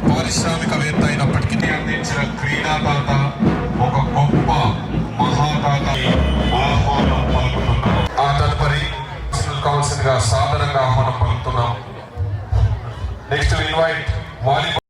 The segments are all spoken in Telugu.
పారిశ్రామికవేత్త అయినప్పటికీ అందించిన క్రీడాదాత ఒక గొప్ప మహాదాత ఆహ్వానం పలుకుతున్నాం. ఆ తదుపరి కౌన్సిల్ గా సాధారణంగా ఆహ్వానం పలుకుతున్నాం. నెక్స్ట్ ఇన్వైట్ వాలీబాల్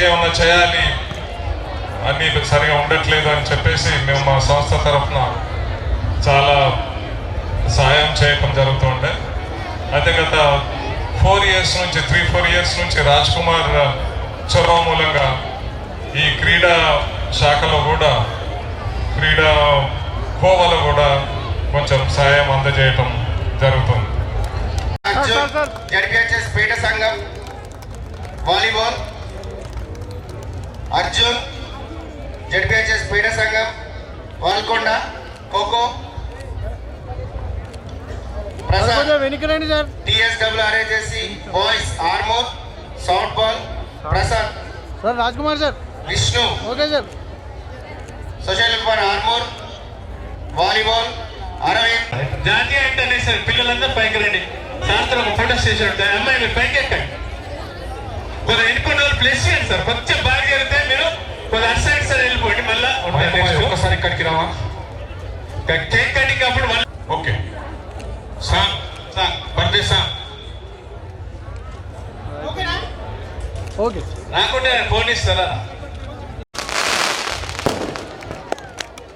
ఏమన్నా చేయాలి అన్నీ సరిగా ఉండట్లేదు అని చెప్పేసి మేము మా సంస్థ తరఫున చాలా సహాయం చేయటం జరుగుతుండే. అయితే గత 4 ఇయర్స్ నుంచి 3-4 ఇయర్స్ నుంచి రాజ్ కుమార్ చొరవ మూలంగా ఈ క్రీడా శాఖలో కూడా క్రీడా కోవలో కూడా కొంచెం సహాయం అందజేయటం జరుగుతుంది. పీఠ సంఘం వాలీబాల్, అర్జున్ జడ్పిహెచ్ఎస్ పీఠ సంఘం Valkonda kho kho, Prasad TSWRAJC boys Armoor softball Prasad sir, Raj Kumar sir, Vishnu okay sir, social for Armoor volleyball Aravind. జాతీయ ఇంటర్నేషనల్ పిల్లలందరూ పైకి రండి. సాయంత్రం ఒక ఫోటో స్టేషన్ ఉంటుంది. అమ్మాయి మీరు పైకి ఎక్కండి. కొద్దిగా ఎన్నుకున్న వాళ్ళు ప్లేస్ చేయండి సార్. కొంచెం బాగా జరిగితే మీరు కొద్దిగా అటు సైడ్ సార్ వెళ్ళిపోండి. మళ్ళీ ఒకసారి ఇక్కడికి రావా? కేక్ కటింగ్ అప్పుడు మళ్ళీ okay song birthday song okay రాకుంటే ఫోన్ ఇస్తారా?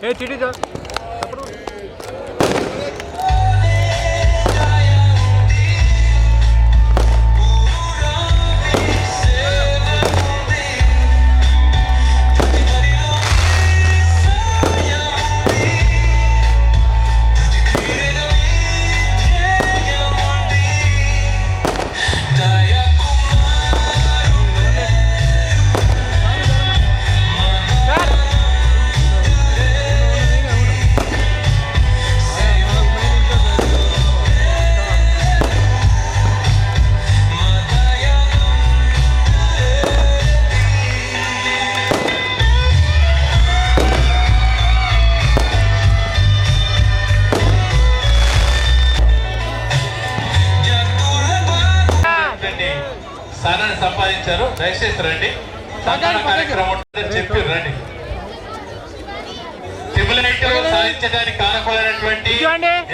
ఏ చిటి సార్ స్థానాన్ని సంపాదించారు. దయచేసి రండి. సన్మాన కార్యక్రమం ఉంటుందని చెప్పి రండి. ట్రిపుల్ సాధించడానికి కారకులైనటువంటి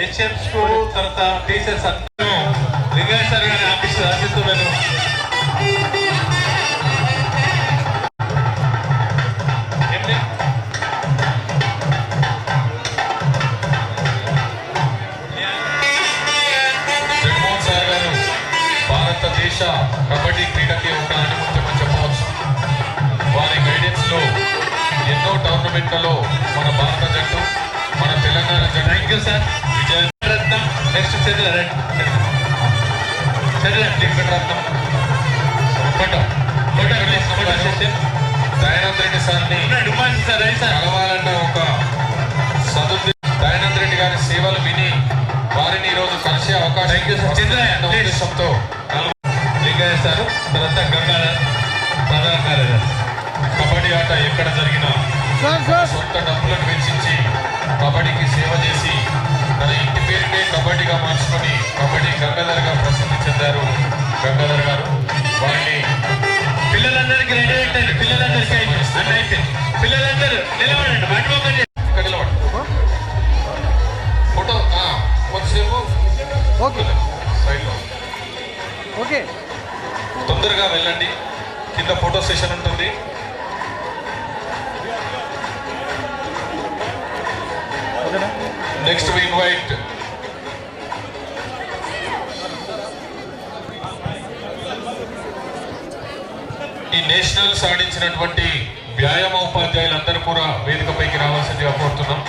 హెచ్ఎం స్కూల్ తర్వాత టీచర్స్ అందరూ లింగేశ్వర్ గారి ఆశిస్తున్నారు. జగన్మోహన్ సార్ గారు భారతదేశ కబడ్డీ క్రీడకి ఒక ఆణిముత్యమని చెప్పవచ్చు. వారి గైడెన్స్ లో ఎన్నో టోర్నమెంట్లలో మన భారత జట్టు, మన తెలంగాణ జట్టు thank you sir. Vijayaratnam next Chandraratnam Dayanand Reddy సార్ని కలవాలన్న ఒక దయానంద్ రెడ్డి గారి సేవలు విని వారిని ఈరోజు కలిసే అవకాశం ఉద్దేశంతో లింగయ్య సార్ తర్వాత గంగాధర్ ప్రధాన కార్యదర్శి. కబడ్డీ ఆట ఎక్కడ జరిగినా సొంత డబ్బులను వెచ్చించి కబడ్డీకి సేవ చేసి తన ఇంటి పేరునే కబడ్డీగా మార్చుకొని కబడ్డీ గంగాధర్గా ప్రసిద్ధి చెందారు గంగాధర్ గారు. వారిని పిల్లలందరికీ రెడీ పెట్టండి. పిల్లలందరికీ అన్న అయితే పిల్లలందరూ నిలబడండి. వాటి ఇక్కడ నిలబడి ఫోటో కొద్దిసేపు ఓకే సైడ్లో ఓకే తొందరగా వెళ్ళండి. కింద ఫోటో సెషన్ ఉంటుంది. నెక్స్ట్ వి ఇన్వైట్ ఈ నేషనల్ సాధించినటువంటి వ్యాయామ ఉపాధ్యాయులందరూ కూడా వేదికపైకి రావాల్సిందిగా కోరుతున్నాం.